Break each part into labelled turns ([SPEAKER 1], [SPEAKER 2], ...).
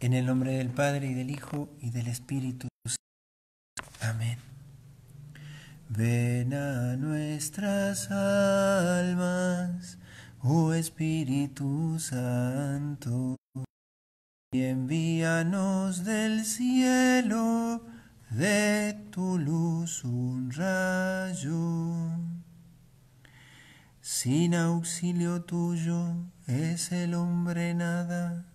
[SPEAKER 1] En el nombre del Padre, y del Hijo, y del Espíritu Santo. Amén. Ven a nuestras almas, oh Espíritu Santo, y envíanos del cielo de tu luz un rayo. Sin auxilio tuyo es el hombre nada,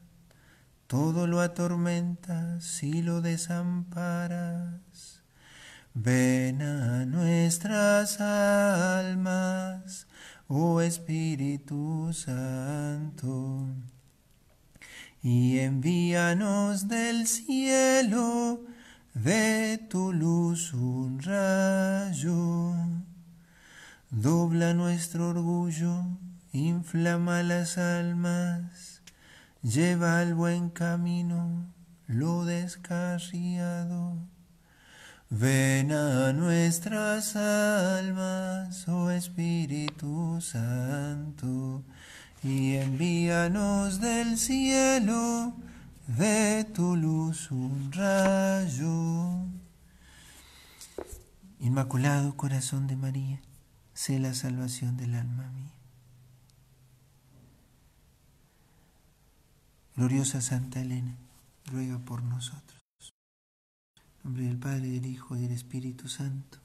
[SPEAKER 1] todo lo atormentas si lo desamparas. Ven a nuestras almas, oh Espíritu Santo, y envíanos del cielo de tu luz un rayo. Dobla nuestro orgullo, inflama las almas, lleva al buen camino lo descarriado. Ven a nuestras almas, oh Espíritu Santo, y envíanos del cielo de tu luz un rayo. Inmaculado Corazón de María, sé la salvación del alma mía. Gloriosa Santa Elena, ruega por nosotros. En nombre del Padre, del Hijo, y del Espíritu Santo.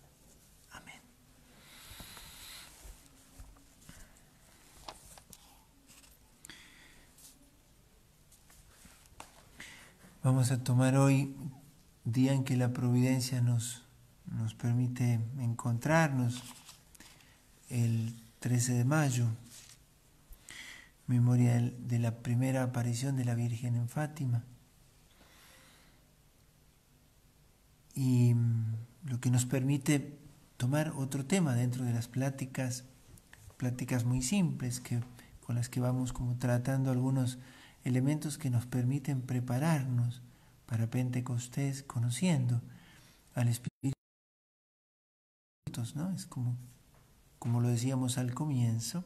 [SPEAKER 1] Amén. Vamos a tomar hoy, día en que la providencia nos permite encontrarnos, el 13 de mayo, memoria de la primera aparición de la Virgen en Fátima. Y lo que nos permite tomar otro tema dentro de las pláticas muy simples, con las que vamos como tratando algunos elementos que nos permiten prepararnos para Pentecostés, conociendo al Espíritu, ¿no? Es como lo decíamos al comienzo,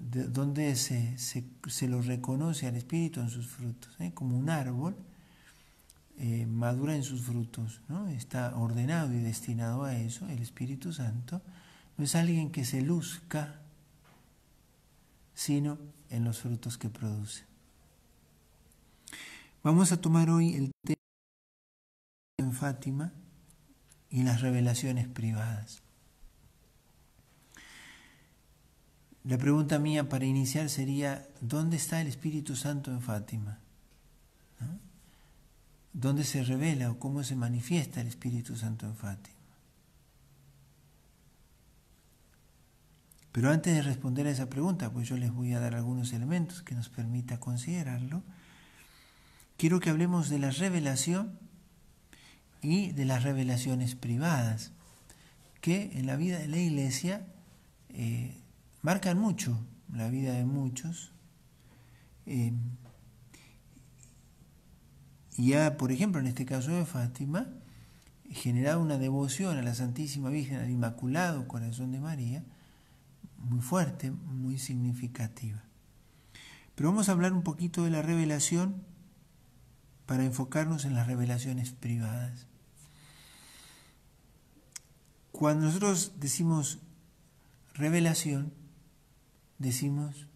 [SPEAKER 1] donde se lo reconoce al Espíritu en sus frutos, como un árbol madura en sus frutos, ¿no? Está ordenado y destinado a eso. El Espíritu Santo no es alguien que se luzca, sino en los frutos que produce. Vamos a tomar hoy el tema en Fátima y las revelaciones privadas. La pregunta mía para iniciar sería, ¿dónde está el Espíritu Santo en Fátima? ¿No? ¿Dónde se revela o cómo se manifiesta el Espíritu Santo en Fátima? Pero antes de responder a esa pregunta, pues yo les voy a dar algunos elementos que nos permita considerarlo. Quiero que hablemos de la revelación y de las revelaciones privadas, que en la vida de la Iglesia marcan mucho la vida de muchos. Y ya, por ejemplo, en este caso de Fátima, generaba una devoción a la Santísima Virgen, al Inmaculado Corazón de María, muy fuerte, muy significativa. Pero vamos a hablar un poquito de la revelación para enfocarnos en las revelaciones privadas. Cuando nosotros decimos revelación, decimos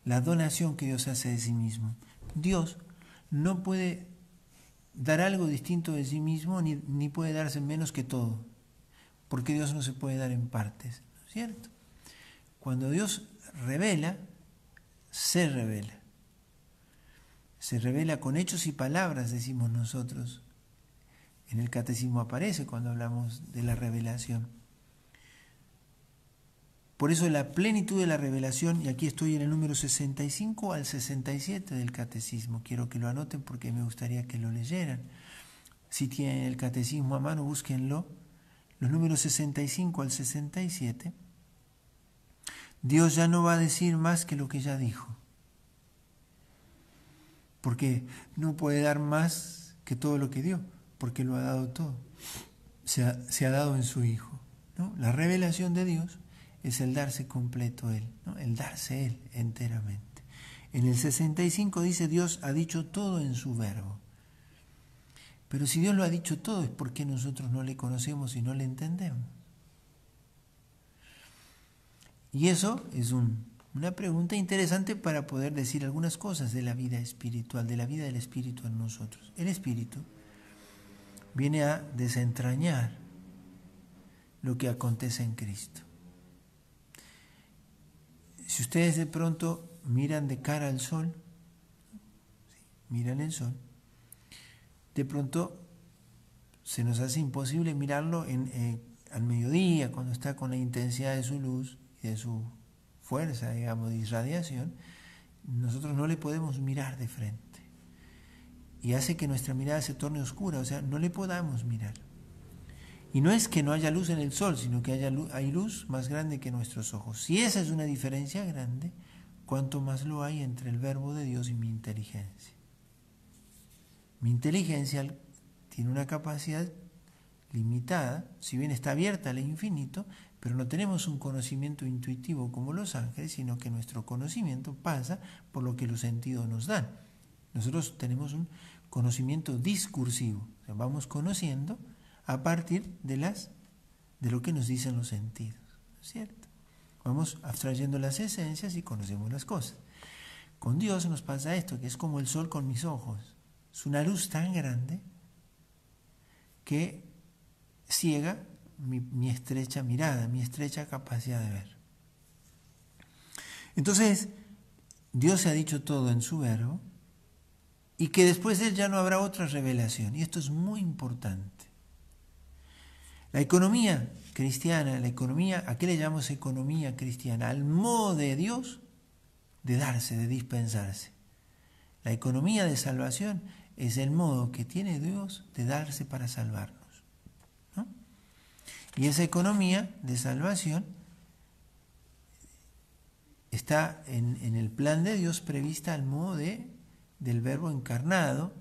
[SPEAKER 1] la donación que Dios hace de sí mismo. Dios no puede dar algo distinto de sí mismo, ni puede darse menos que todo, porque Dios no se puede dar en partes, ¿no es cierto? Cuando Dios revela, se revela. Se revela con hechos y palabras, decimos nosotros. En el catecismo aparece cuando hablamos de la revelación. Por eso la plenitud de la revelación, y aquí estoy en el número 65 al 67 del catecismo, quiero que lo anoten porque me gustaría que lo leyeran. Si tienen el catecismo a mano, búsquenlo. Los números 65 al 67. Dios ya no va a decir más que lo que ya dijo, porque no puede dar más que todo lo que dio, porque lo ha dado todo. Se ha dado en su Hijo, ¿no? La revelación de Dios es el darse completo Él, ¿no? El darse Él enteramente. En el 65 dice, Dios ha dicho todo en su verbo. Pero si Dios lo ha dicho todo, es porque nosotros no le conocemos y no le entendemos. Y eso es una pregunta interesante para poder decir algunas cosas de la vida espiritual, de la vida del Espíritu en nosotros. El Espíritu viene a desentrañar lo que acontece en Cristo. Si ustedes de pronto miran de cara al sol, miran el sol, de pronto se nos hace imposible mirarlo al mediodía, cuando está con la intensidad de su luz y de su fuerza, digamos, de irradiación. Nosotros no le podemos mirar de frente. Y hace que nuestra mirada se torne oscura, o sea, no le podamos mirar. Y no es que no haya luz en el sol, sino que hay luz más grande que nuestros ojos. Si esa es una diferencia grande, cuánto más lo hay entre el verbo de Dios y mi inteligencia. Mi inteligencia tiene una capacidad limitada, si bien está abierta al infinito, pero no tenemos un conocimiento intuitivo como los ángeles, sino que nuestro conocimiento pasa por lo que los sentidos nos dan. Nosotros tenemos un conocimiento discursivo, o sea, vamos conociendo a partir de lo que nos dicen los sentidos, ¿cierto? Vamos abstrayendo las esencias y conocemos las cosas. Con Dios nos pasa esto, que es como el sol con mis ojos. Es una luz tan grande que ciega mi estrecha mirada, mi estrecha capacidad de ver. Entonces, Dios se ha dicho todo en su verbo y que después de él ya no habrá otra revelación. Y esto es muy importante. La economía cristiana, ¿a qué le llamamos economía cristiana? Al modo de Dios de darse, de dispensarse. La economía de salvación es el modo que tiene Dios de darse para salvarnos, ¿no? Y esa economía de salvación está en el plan de Dios prevista al modo del verbo encarnado,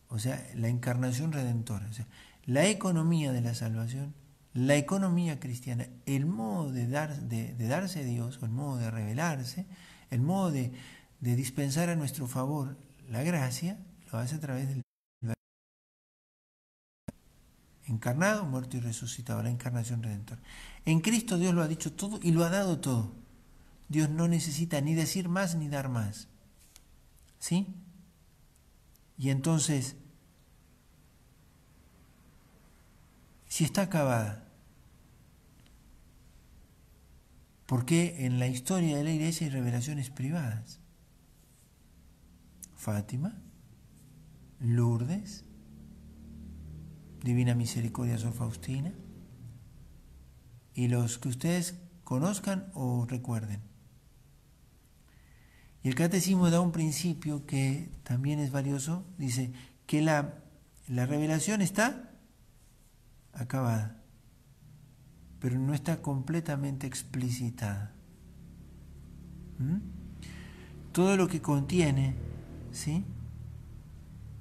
[SPEAKER 1] o sea, la encarnación redentora. O sea, la economía de la salvación, la economía cristiana, el modo de darse a Dios, o el modo de revelarse, el modo de dispensar a nuestro favor la gracia, lo hace a través del verbo encarnado, muerto y resucitado, la encarnación redentora. En Cristo Dios lo ha dicho todo y lo ha dado todo. Dios no necesita ni decir más ni dar más. ¿Sí? Y entonces, si está acabada, ¿por qué en la historia de la Iglesia hay revelaciones privadas? Fátima, Lourdes, Divina Misericordia Sor Faustina, y los que ustedes conozcan o recuerden. Y el Catecismo da un principio que también es valioso, dice que la revelación está acabada, pero no está completamente explicitada. Todo lo que contiene, ¿sí?,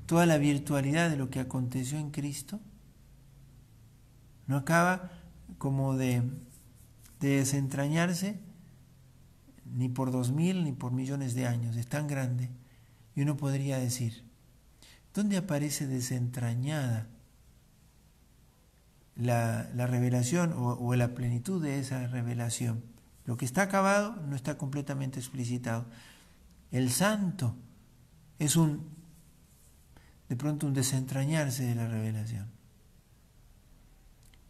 [SPEAKER 1] toda la virtualidad de lo que aconteció en Cristo, no acaba como de desentrañarse ni por 2000 ni por millones de años, es tan grande. Y uno podría decir, ¿dónde aparece desentrañada la revelación o la plenitud de esa revelación? Lo que está acabado no está completamente explicitado. El santo es de pronto un desentrañarse de la revelación.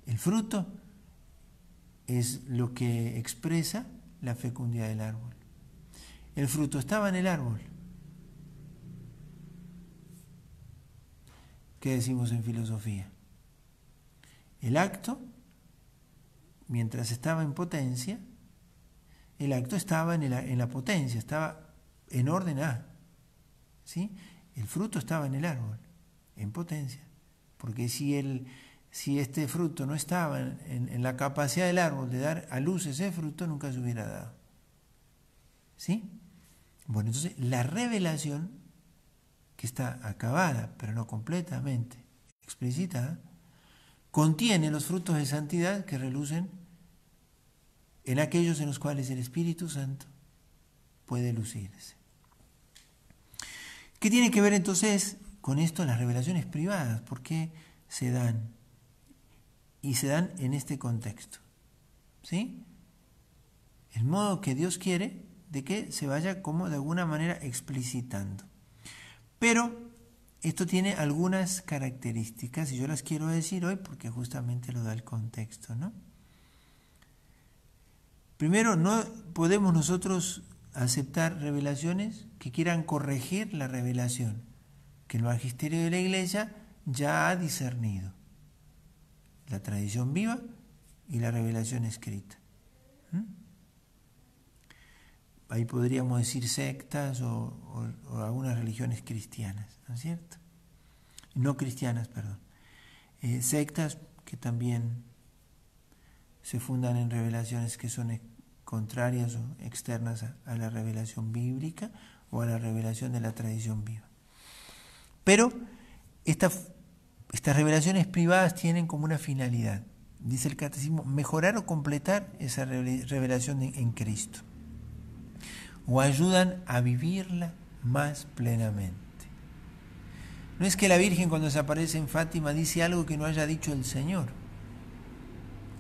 [SPEAKER 1] El fruto es lo que expresa la fecundidad del árbol. El fruto estaba en el árbol. ¿Qué decimos en filosofía? El acto, mientras estaba en potencia, el acto estaba en la potencia, estaba en orden A, ¿sí? El fruto estaba en el árbol, en potencia, porque si este fruto no estaba en la capacidad del árbol de dar a luz ese fruto, nunca se hubiera dado, ¿sí? Bueno, entonces la revelación, que está acabada, pero no completamente explicitada, contiene los frutos de santidad que relucen en aquellos en los cuales el Espíritu Santo puede lucirse. ¿Qué tiene que ver entonces con esto las revelaciones privadas? ¿Por qué se dan? Y se dan en este contexto, ¿sí? El modo que Dios quiere de que se vaya como de alguna manera explicitando. Pero esto tiene algunas características y yo las quiero decir hoy porque justamente lo da el contexto, ¿no? Primero, no podemos nosotros aceptar revelaciones que quieran corregir la revelación que el magisterio de la Iglesia ya ha discernido. La tradición viva y la revelación escrita. Ahí podríamos decir sectas o algunas religiones cristianas, ¿no es cierto? No cristianas, perdón. Sectas que también se fundan en revelaciones que son contrarias o externas a la revelación bíblica o a la revelación de la tradición viva. Pero estas revelaciones privadas tienen como una finalidad, dice el catecismo, mejorar o completar esa revelación en Cristo, o ayudan a vivirla más plenamente. No es que la Virgen cuando se aparece en Fátima dice algo que no haya dicho el Señor,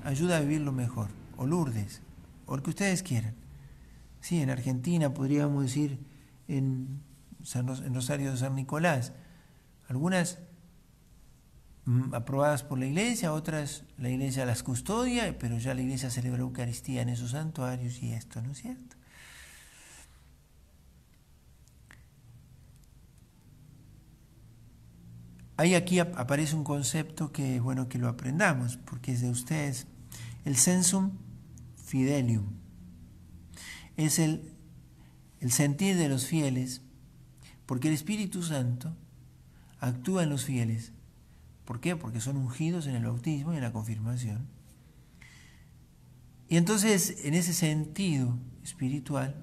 [SPEAKER 1] ayuda a vivirlo mejor, o Lourdes, o el que ustedes quieran. Sí, en Argentina podríamos decir en Rosario de San Nicolás, algunas aprobadas por la Iglesia, otras la Iglesia las custodia, pero ya la Iglesia celebra Eucaristía en esos santuarios y esto, ¿no es cierto? Ahí aquí aparece un concepto que es bueno que lo aprendamos, porque es de ustedes, el sensum fidelium. Es el sentir de los fieles, porque el Espíritu Santo actúa en los fieles. ¿Por qué? Porque son ungidos en el bautismo y en la confirmación. Y entonces, en ese sentido espiritual,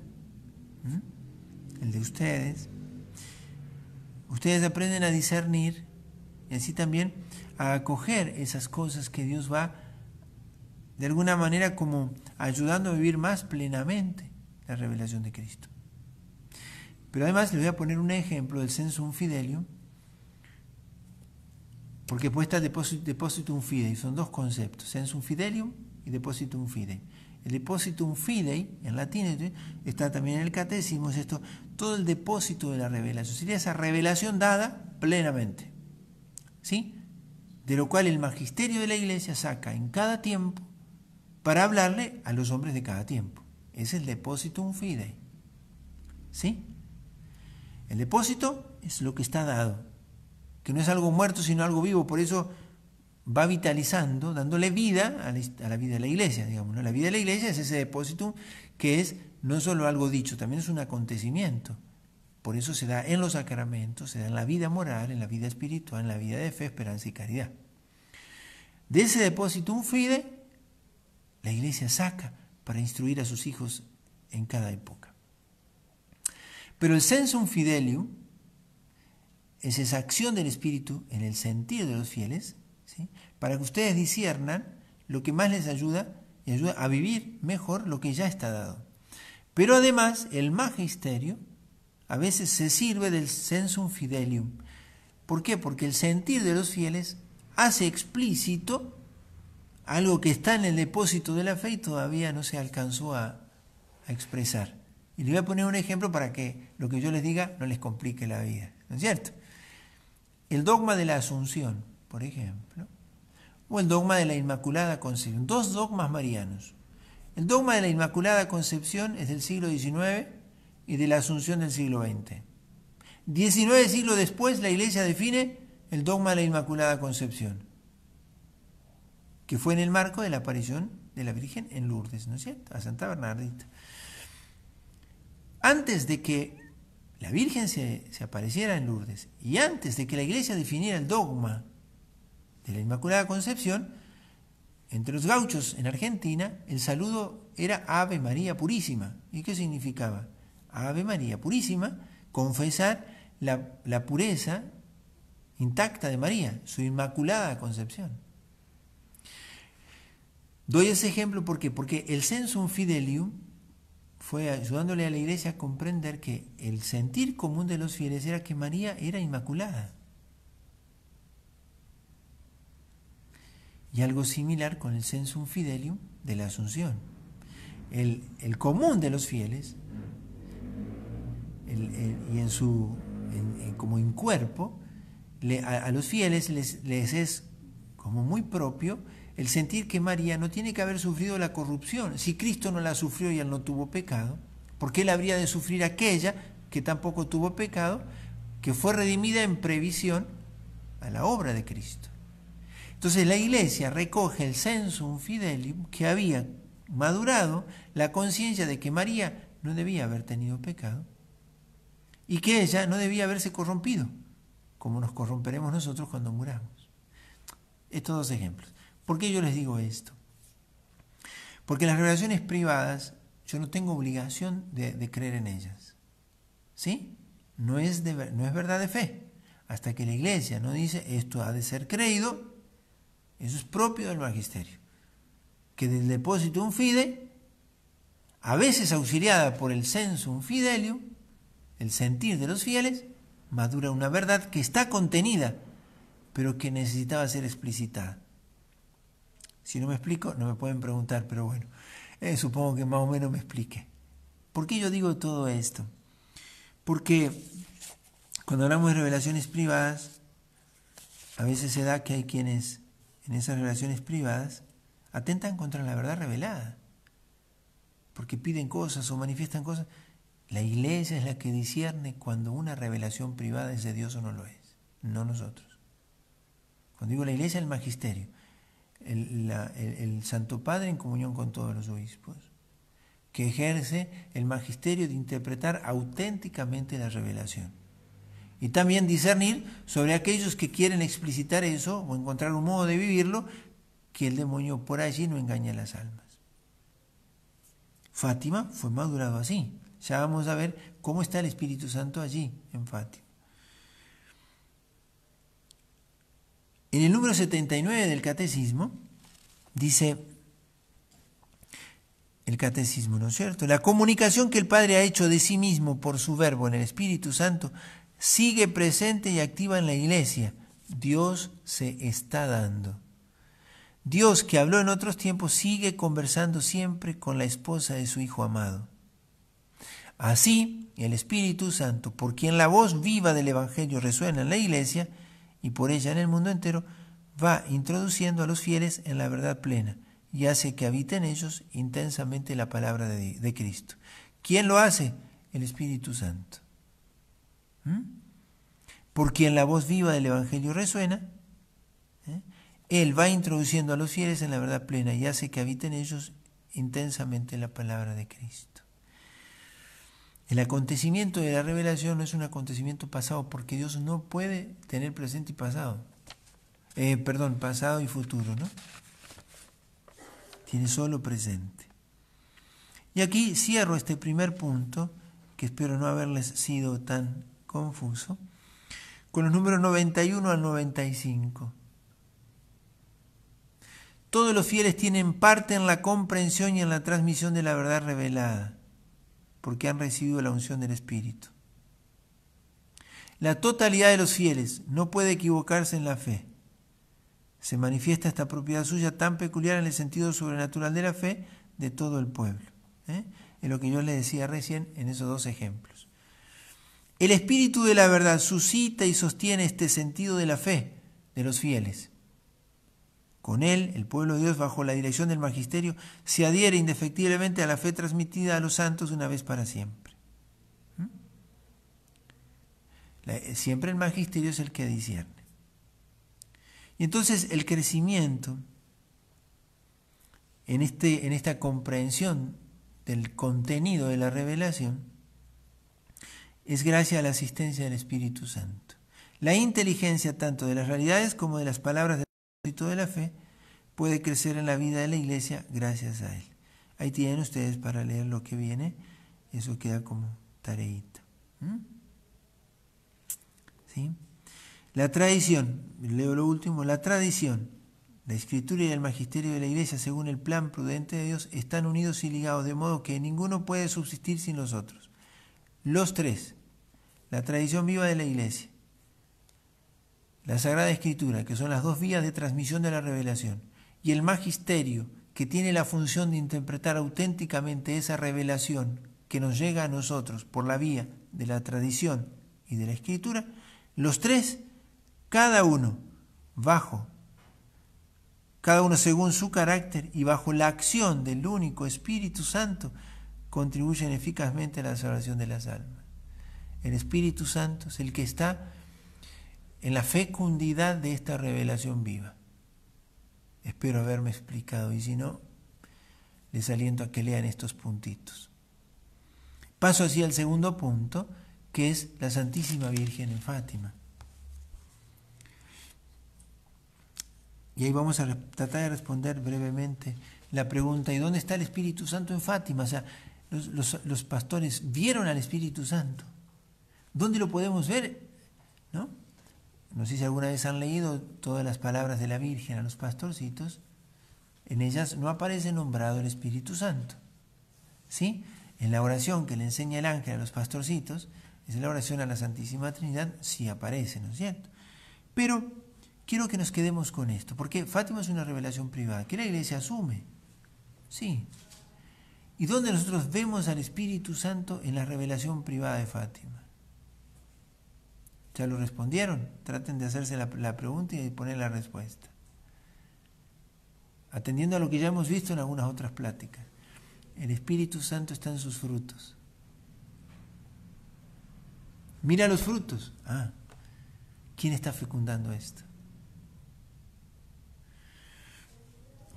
[SPEAKER 1] el de ustedes aprenden a discernir y así también a acoger esas cosas que Dios va de alguna manera como ayudando a vivir más plenamente la revelación de Cristo. Pero además les voy a poner un ejemplo del sensum fidelium, porque puede estar depositum fidei, son dos conceptos, sensum fidelium y depositum fidei. El depositum fidei, en latín, está también en el catecismo, es esto, todo el depósito de la revelación, sería esa revelación dada plenamente, ¿sí? De lo cual el magisterio de la Iglesia saca en cada tiempo para hablarle a los hombres de cada tiempo. Es el depositum fidei, ¿sí? El depósito es lo que está dado, que no es algo muerto sino algo vivo, por eso va vitalizando, dándole vida a la vida de la Iglesia, digamos, ¿no? La vida de la Iglesia es ese depósito que es no solo algo dicho, también es un acontecimiento. Por eso se da en los sacramentos, se da en la vida moral, en la vida espiritual, en la vida de fe, esperanza y caridad. De ese depositum fidei, la Iglesia saca para instruir a sus hijos en cada época. Pero el sensum fidelium es esa acción del Espíritu en el sentido de los fieles, ¿sí? Para que ustedes disciernan lo que más les ayuda y ayuda a vivir mejor lo que ya está dado. Pero además el magisterio a veces se sirve del sensum fidelium. ¿Por qué? Porque el sentir de los fieles hace explícito algo que está en el depósito de la fe y todavía no se alcanzó a expresar. Y les voy a poner un ejemplo para que lo que yo les diga no les complique la vida, ¿no es cierto? El dogma de la Asunción, por ejemplo, o el dogma de la Inmaculada Concepción, dos dogmas marianos. El dogma de la Inmaculada Concepción es del siglo XIX y de la Asunción del siglo XX. 19 siglos después la Iglesia define el dogma de la Inmaculada Concepción, que fue en el marco de la aparición de la Virgen en Lourdes, ¿no es cierto?, a Santa Bernardita. Antes de que la Virgen se apareciera en Lourdes y antes de que la Iglesia definiera el dogma de la Inmaculada Concepción, entre los gauchos en Argentina el saludo era Ave María Purísima. ¿Y qué significaba? Ave María Purísima, confesar la pureza intacta de María, su Inmaculada Concepción. Doy ese ejemplo, ¿por qué? Porque el sensum fidelium fue ayudándole a la iglesia a comprender que el sentir común de los fieles era que María era inmaculada. Y algo similar con el sensum fidelium de la Asunción. El común de los fieles, y como en cuerpo, a los fieles les es como muy propio el sentir que María no tiene que haber sufrido la corrupción. Si Cristo no la sufrió y él no tuvo pecado, ¿por qué él habría de sufrir aquella que tampoco tuvo pecado, que fue redimida en previsión a la obra de Cristo? Entonces la iglesia recoge el sensum fidelium que había madurado la conciencia de que María no debía haber tenido pecado y que ella no debía haberse corrompido, como nos corromperemos nosotros cuando muramos. Estos dos ejemplos. ¿Por qué yo les digo esto? Porque las revelaciones privadas yo no tengo obligación de creer en ellas. ¿Sí? No es verdad de fe. Hasta que la iglesia no dice esto ha de ser creído, eso es propio del magisterio. Que del depósito un fide, a veces auxiliada por el sensum fidelium, el sentir de los fieles, madura una verdad que está contenida, pero que necesitaba ser explicitada. Si no me explico, no me pueden preguntar, pero bueno, supongo que más o menos me explique. ¿Por qué yo digo todo esto? Porque cuando hablamos de revelaciones privadas, a veces se da que hay quienes en esas revelaciones privadas atentan contra la verdad revelada, porque piden cosas o manifiestan cosas. La iglesia es la que discierne cuando una revelación privada es de Dios o no lo es, no nosotros. Cuando digo la iglesia, el magisterio, el Santo Padre en comunión con todos los obispos, que ejerce el magisterio de interpretar auténticamente la revelación. Y también discernir sobre aquellos que quieren explicitar eso o encontrar un modo de vivirlo, que el demonio por allí no engaña a las almas. Fátima fue madurado así. Ya vamos a ver cómo está el Espíritu Santo allí, en Fátima. En el número 79 del Catecismo, dice el Catecismo, ¿no es cierto? La comunicación que el Padre ha hecho de sí mismo por su Verbo en el Espíritu Santo sigue presente y activa en la Iglesia. Dios se está dando. Dios, que habló en otros tiempos, sigue conversando siempre con la esposa de su Hijo amado. Así, el Espíritu Santo, por quien la voz viva del Evangelio resuena en la Iglesia y por ella en el mundo entero, va introduciendo a los fieles en la verdad plena y hace que habite en ellos intensamente la palabra de Cristo. ¿Quién lo hace? El Espíritu Santo. Por quien la voz viva del Evangelio resuena, Él va introduciendo a los fieles en la verdad plena y hace que habite en ellos intensamente la palabra de Cristo. El acontecimiento de la revelación no es un acontecimiento pasado, porque Dios no puede tener presente y pasado. Pasado y futuro, ¿no? Tiene solo presente. Y aquí cierro este primer punto, que espero no haberles sido tan confuso, con los números 91 al 95. Todos los fieles tienen parte en la comprensión y en la transmisión de la verdad revelada, porque han recibido la unción del Espíritu. La totalidad de los fieles no puede equivocarse en la fe. Se manifiesta esta propiedad suya tan peculiar en el sentido sobrenatural de la fe de todo el pueblo. Es lo que yo les decía recién en esos dos ejemplos. El Espíritu de la verdad suscita y sostiene este sentido de la fe de los fieles. Con él, el pueblo de Dios, bajo la dirección del magisterio, se adhiere indefectiblemente a la fe transmitida a los santos una vez para siempre. Siempre el magisterio es el que discierne. Y entonces el crecimiento en esta comprensión del contenido de la revelación es gracias a la asistencia del Espíritu Santo. La inteligencia tanto de las realidades como de las palabras del propósito de la fe puede crecer en la vida de la Iglesia gracias a él. Ahí tienen ustedes para leer lo que viene, eso queda como tareita. ¿Sí? La tradición, leo lo último, la tradición La Escritura y el magisterio de la Iglesia, según el plan prudente de Dios, están unidos y ligados, de modo que ninguno puede subsistir sin los otros. Los tres, la tradición viva de la Iglesia, la Sagrada Escritura, que son las dos vías de transmisión de la revelación, y el magisterio, que tiene la función de interpretar auténticamente esa revelación que nos llega a nosotros por la vía de la tradición y de la Escritura, los tres, cada uno según su carácter y bajo la acción del único Espíritu Santo, contribuyen eficazmente a la salvación de las almas. El Espíritu Santo es el que está en la fecundidad de esta revelación viva. Espero haberme explicado, y si no, les aliento a que lean estos puntitos. Paso así al segundo punto, que es la Santísima Virgen en Fátima. Y ahí vamos a tratar de responder brevemente la pregunta: ¿y dónde está el Espíritu Santo en Fátima? O sea, los pastores vieron al Espíritu Santo. ¿Dónde lo podemos ver? No sé si alguna vez han leído todas las palabras de la Virgen a los pastorcitos. En ellas no aparece nombrado el Espíritu Santo. ¿Sí? En la oración que le enseña el ángel a los pastorcitos, es la oración a la Santísima Trinidad, sí aparece, ¿no es cierto? Pero quiero que nos quedemos con esto, porque Fátima es una revelación privada, que la Iglesia asume. Sí. ¿Y dónde nosotros vemos al Espíritu Santo? En la revelación privada de Fátima. ¿Ya lo respondieron? Traten de hacerse la pregunta y de poner la respuesta, atendiendo a lo que ya hemos visto en algunas otras pláticas. El Espíritu Santo está en sus frutos. Mira los frutos. ¿Quién está fecundando esto?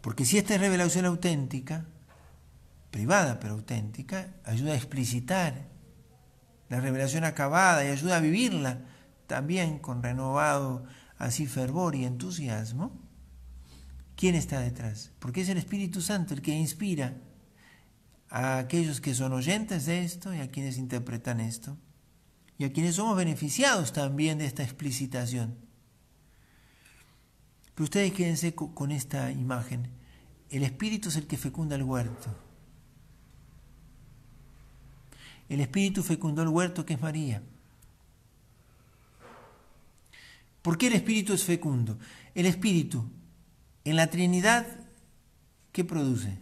[SPEAKER 1] Porque si esta es revelación auténtica, privada pero auténtica, ayuda a explicitar la revelación acabada y ayuda a vivirla también con renovado así fervor y entusiasmo. ¿Quién está detrás? Porque es el Espíritu Santo el que inspira a aquellos que son oyentes de esto y a quienes interpretan esto y a quienes somos beneficiados también de esta explicitación. Pero ustedes quédense con esta imagen. El Espíritu es el que fecunda el huerto. El Espíritu fecundó el huerto, que es María. ¿Por qué el Espíritu es fecundo? El Espíritu, en la Trinidad, ¿qué produce?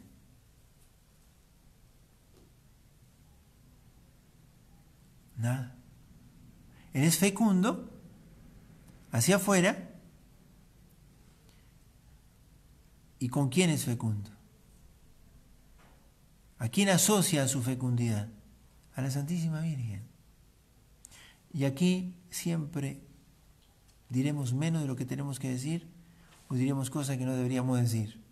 [SPEAKER 1] Nada. Él es fecundo hacia afuera. ¿Y con quién es fecundo? ¿A quién asocia a su fecundidad? A la Santísima Virgen. Y aquí siempre diremos menos de lo que tenemos que decir, o diremos cosas que no deberíamos decir.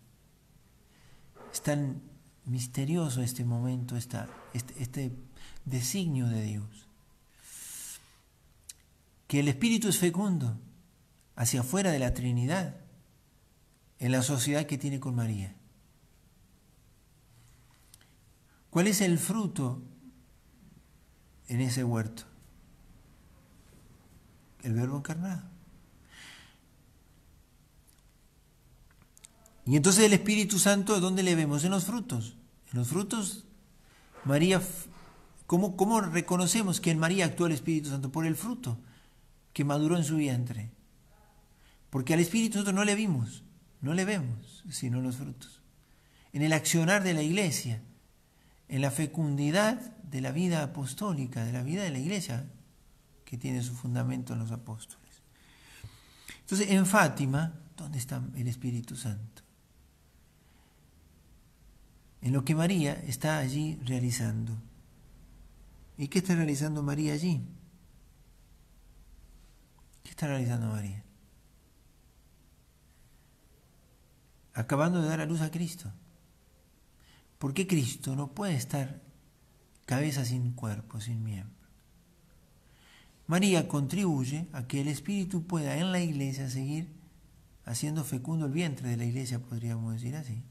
[SPEAKER 1] Es tan misterioso este momento, este designio de Dios, que el Espíritu es fecundo hacia afuera de la Trinidad, en la sociedad que tiene con María. ¿Cuál es el fruto en ese huerto? El Verbo encarnado. Y entonces el Espíritu Santo, ¿dónde le vemos? En los frutos. En los frutos, María, ¿cómo reconocemos que en María actuó el Espíritu Santo? Por el fruto que maduró en su vientre. Porque al Espíritu nosotros no le vimos, no le vemos, sino en los frutos. En el accionar de la Iglesia, en la fecundidad de la vida apostólica, de la vida de la Iglesia, que tiene su fundamento en los apóstoles. Entonces, en Fátima, ¿dónde está el Espíritu Santo? En lo que María está allí realizando. ¿Y qué está realizando María allí? ¿Qué está realizando María? Acabando de dar a luz a Cristo. Porque Cristo no puede estar cabeza sin cuerpo, sin miembro. María contribuye a que el Espíritu pueda en la Iglesia seguir haciendo fecundo el vientre de la Iglesia, podríamos decir así,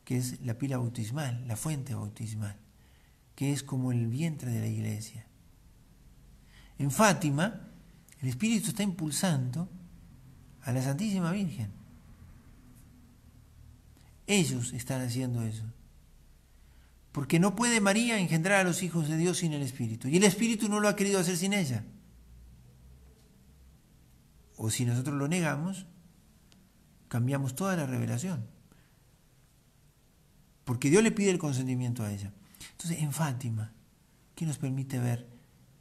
[SPEAKER 1] que es la pila bautismal, la fuente bautismal, que es como el vientre de la Iglesia. En Fátima, el Espíritu está impulsando a la Santísima Virgen. Ellos están haciendo eso. Porque no puede María engendrar a los hijos de Dios sin el Espíritu. Y el Espíritu no lo ha querido hacer sin ella. O si nosotros lo negamos, cambiamos toda la revelación. Porque Dios le pide el consentimiento a ella. Entonces, en Fátima, ¿qué nos permite ver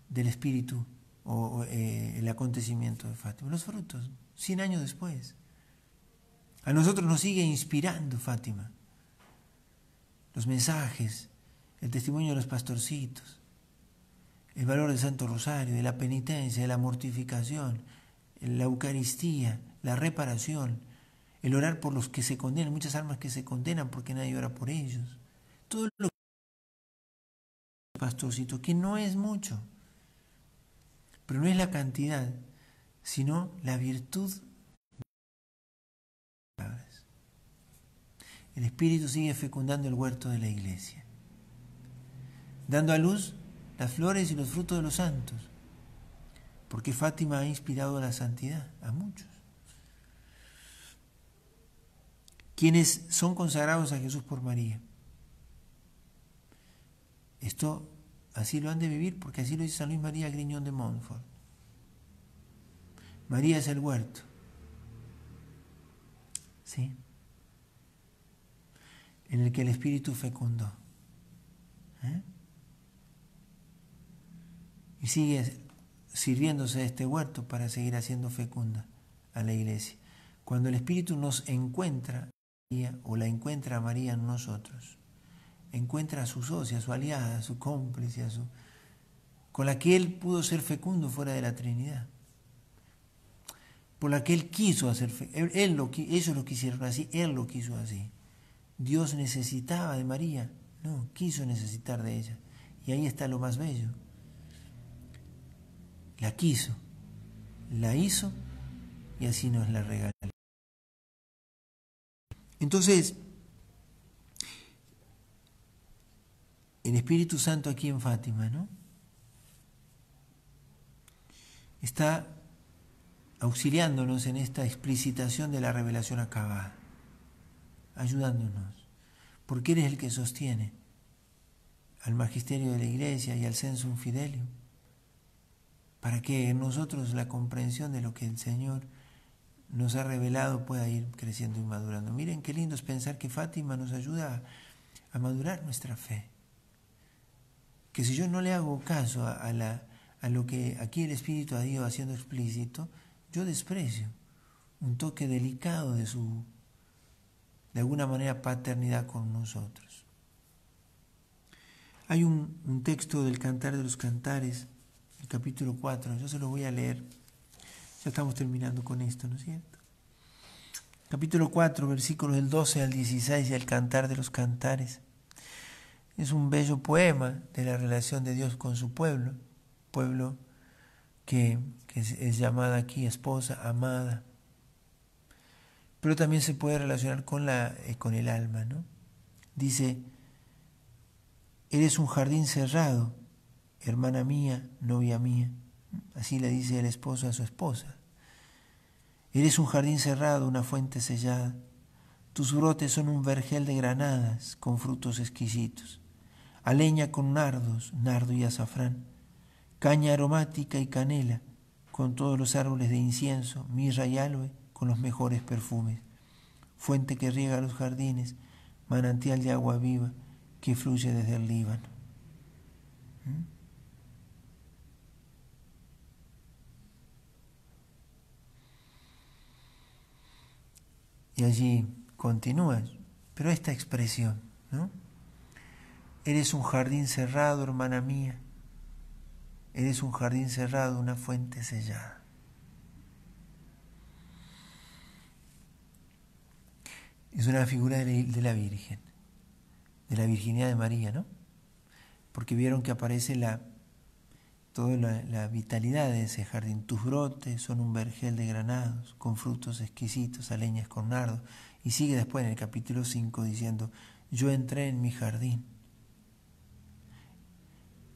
[SPEAKER 1] del Espíritu o el acontecimiento de Fátima? Los frutos, 100 años después. A nosotros nos sigue inspirando Fátima. Los mensajes, el testimonio de los pastorcitos, el valor del Santo Rosario, de la penitencia, de la mortificación, la Eucaristía, la reparación, el orar por los que se condenan, muchas almas que se condenan porque nadie ora por ellos. Todo lo que pastorcito, que no es mucho, pero no es la cantidad, sino la virtud. El Espíritu sigue fecundando el huerto de la Iglesia, dando a luz las flores y los frutos de los santos, porque Fátima ha inspirado a la santidad a muchos. Quienes son consagrados a Jesús por María. Esto así lo han de vivir, porque así lo dice San Luis María Griñón de Montfort. María es el huerto. ¿Sí? En el que el Espíritu fecundó. Y sigue sirviéndose de este huerto para seguir haciendo fecunda a la Iglesia. Cuando el Espíritu nos encuentra, o la encuentra a María en nosotros, encuentra a su socia, a su aliada, a su cómplice, con la que Él pudo ser fecundo fuera de la Trinidad, por la que Él quiso hacer ellos lo quisieron así, Él lo quiso así. Dios necesitaba de María, no, quiso necesitar de ella. Y ahí está lo más bello. La quiso, la hizo y así nos la regaló. Entonces, el Espíritu Santo aquí en Fátima, ¿no? Está auxiliándonos en esta explicitación de la revelación acabada, ayudándonos, porque Él es el que sostiene al magisterio de la Iglesia y al Sensum Fidelium, para que en nosotros la comprensión de lo que el Señor nos ha revelado pueda ir creciendo y madurando. Miren qué lindo es pensar que Fátima nos ayuda a madurar nuestra fe. Que si yo no le hago caso a lo que aquí el Espíritu ha ido haciendo explícito, yo desprecio un toque delicado de su, de alguna manera, paternidad con nosotros. Hay un texto del Cantar de los Cantares, el capítulo 4, yo se lo voy a leer. Ya estamos terminando con esto, ¿no es cierto? Capítulo 4, versículos del 12 al 16, y el Cantar de los Cantares. Es un bello poema de la relación de Dios con su pueblo que es llamada aquí esposa, amada. Pero también se puede relacionar con el alma, ¿no? Dice, eres un jardín cerrado, hermana mía, novia mía. Así le dice el esposo a su esposa. Eres un jardín cerrado, una fuente sellada. Tus brotes son un vergel de granadas con frutos exquisitos. Aleña con nardos, nardo y azafrán. Caña aromática y canela, con todos los árboles de incienso, mirra y aloe, con los mejores perfumes. Fuente que riega los jardines, manantial de agua viva que fluye desde el Líbano. Y allí continúa, pero esta expresión, ¿no? Eres un jardín cerrado, hermana mía. Eres un jardín cerrado, una fuente sellada. Es una figura de la Virgen, de la virginidad de María, ¿no? Porque vieron que aparece toda la vitalidad de ese jardín. Tus brotes son un vergel de granados, con frutos exquisitos, aleñas con nardo. Y sigue después en el capítulo 5 diciendo, yo entré en mi jardín.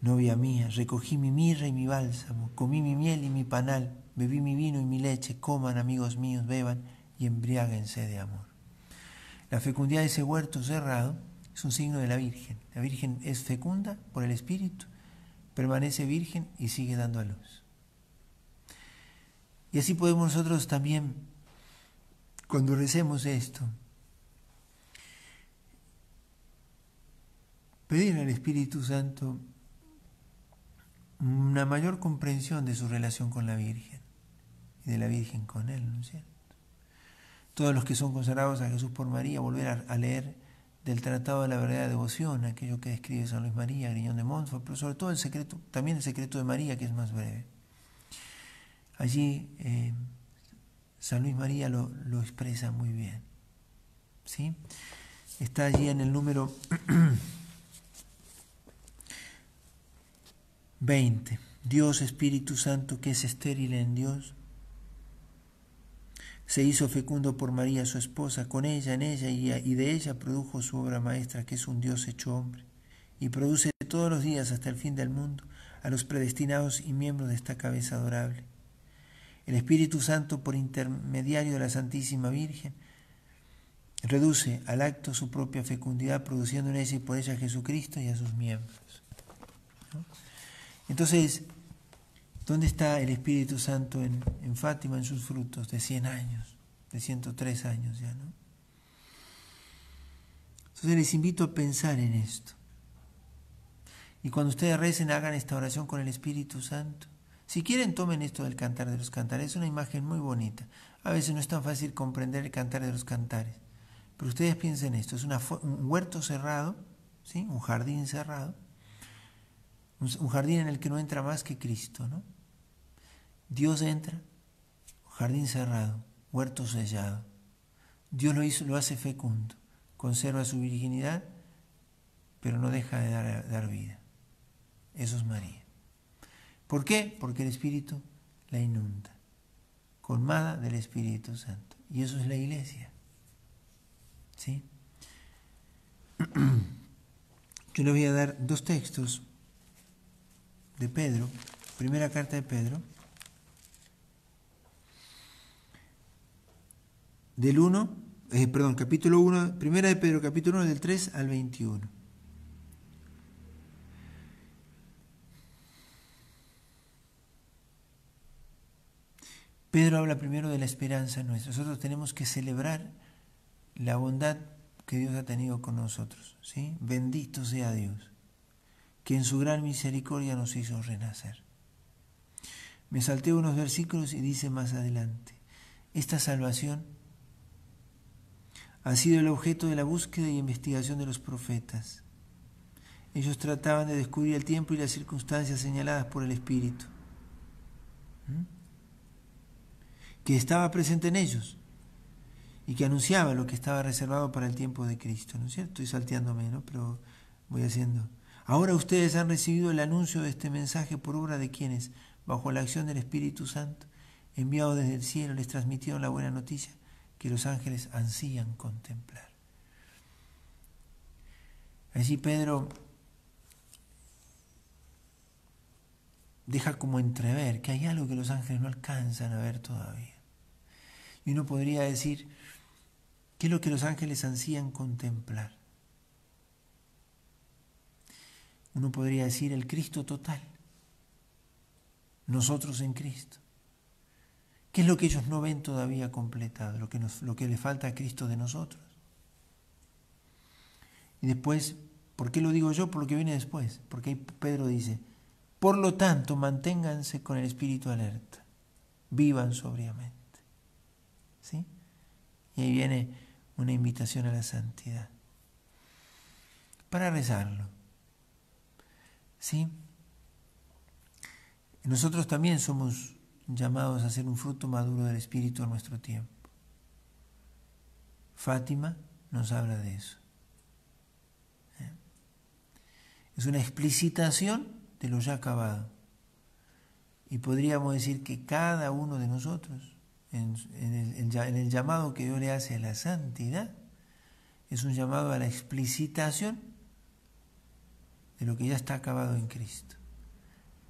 [SPEAKER 1] Novia mía, recogí mi mirra y mi bálsamo, comí mi miel y mi panal, bebí mi vino y mi leche, coman amigos míos, beban y embriáguense de amor. La fecundidad de ese huerto cerrado es un signo de la Virgen. La Virgen es fecunda por el Espíritu, permanece virgen y sigue dando a luz. Y así podemos nosotros también, cuando recemos esto, pedir al Espíritu Santo una mayor comprensión de su relación con la Virgen y de la Virgen con Él, ¿no es cierto? Todos los que son consagrados a Jesús por María, volver a leer del Tratado de la Verdadera Devoción, aquello que describe San Luis María, Griñón de Montfort, pero sobre todo el secreto, también el secreto de María, que es más breve. Allí San Luis María lo expresa muy bien, ¿sí? Está allí en el número 20. Dios Espíritu Santo, que es estéril en Dios, se hizo fecundo por María su esposa, con ella, en ella y de ella produjo su obra maestra, que es un Dios hecho hombre, y produce todos los días hasta el fin del mundo a los predestinados y miembros de esta cabeza adorable. El Espíritu Santo, por intermediario de la Santísima Virgen, reduce al acto su propia fecundidad, produciendo en ella y por ella a Jesucristo y a sus miembros, ¿no? Entonces, ¿dónde está el Espíritu Santo en Fátima, en sus frutos de 100 años, de 103 años ya, ¿no? Entonces les invito a pensar en esto. Y cuando ustedes recen, hagan esta oración con el Espíritu Santo. Si quieren, tomen esto del Cantar de los Cantares. Es una imagen muy bonita. A veces no es tan fácil comprender el Cantar de los Cantares. Pero ustedes piensen esto. Es un huerto cerrado, ¿sí? Un jardín cerrado. Un jardín en el que no entra más que Cristo, ¿no? Dios entra, jardín cerrado, huerto sellado. Dios lo hace fecundo, conserva su virginidad, pero no deja de dar vida. Eso es María. ¿Por qué? Porque el Espíritu la inunda, colmada del Espíritu Santo. Y eso es la Iglesia, ¿sí? Yo le voy a dar dos textos de Pedro, primera carta de Pedro, capítulo 1, primera de Pedro, capítulo 1, del 3 al 21. Pedro habla primero de la esperanza nuestra. Nosotros tenemos que celebrar la bondad que Dios ha tenido con nosotros, ¿sí? Bendito sea Dios, que en su gran misericordia nos hizo renacer. Me salté unos versículos y dice más adelante: esta salvación ha sido el objeto de la búsqueda y investigación de los profetas. Ellos trataban de descubrir el tiempo y las circunstancias señaladas por el Espíritu, que estaba presente en ellos y que anunciaba lo que estaba reservado para el tiempo de Cristo, ¿no es cierto? Estoy salteándome, ¿no? Pero voy haciendo. Ahora ustedes han recibido el anuncio de este mensaje por obra de quienes, bajo la acción del Espíritu Santo, enviado desde el cielo, les transmitieron la buena noticia que los ángeles ansían contemplar. Allí Pedro deja como entrever que hay algo que los ángeles no alcanzan a ver todavía. Y uno podría decir, ¿qué es lo que los ángeles ansían contemplar? Uno podría decir el Cristo total, nosotros en Cristo. ¿Qué es lo que ellos no ven todavía completado? Lo que le falta a Cristo de nosotros. Y después, ¿por qué lo digo yo? Por lo que viene después. Porque ahí Pedro dice, por lo tanto, manténganse con el espíritu alerta, vivan sobriamente. ¿Sí? Y ahí viene una invitación a la santidad. Para rezarlo. ¿Sí? Nosotros también somos llamados a ser un fruto maduro del Espíritu en nuestro tiempo. Fátima nos habla de eso. Es una explicitación de lo ya acabado. Y podríamos decir que cada uno de nosotros, en el llamado que Dios le hace a la santidad, es un llamado a la explicitación de lo que ya está acabado en Cristo,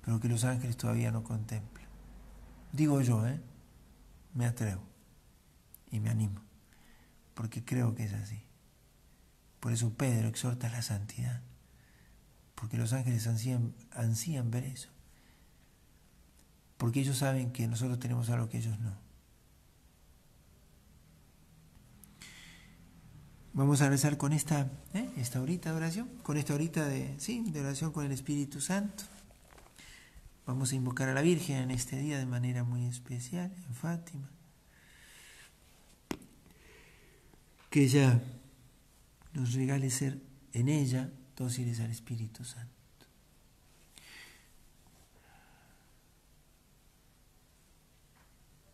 [SPEAKER 1] pero que los ángeles todavía no contemplan. Digo yo, me atrevo y me animo, porque creo que es así. Por eso Pedro exhorta a la santidad, porque los ángeles ansían ver eso, porque ellos saben que nosotros tenemos algo que ellos no. Vamos a rezar con esta horita de oración, con esta horita de oración con el Espíritu Santo. Vamos a invocar a la Virgen en este día de manera muy especial, en Fátima. Que ella nos regale ser en ella dóciles al Espíritu Santo.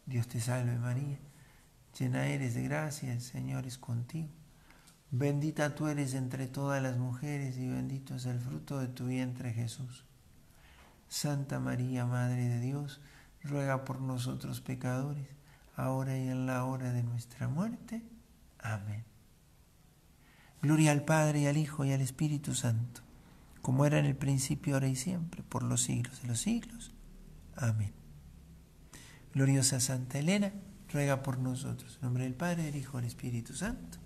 [SPEAKER 1] Dios te salve María, llena eres de gracia, el Señor es contigo. Bendita tú eres entre todas las mujeres y bendito es el fruto de tu vientre Jesús. Santa María, Madre de Dios, ruega por nosotros pecadores, ahora y en la hora de nuestra muerte. Amén. Gloria al Padre, y al Hijo, y al Espíritu Santo, como era en el principio, ahora y siempre, por los siglos de los siglos. Amén. Gloriosa Santa Elena, ruega por nosotros. En nombre del Padre, del Hijo, y del Espíritu Santo.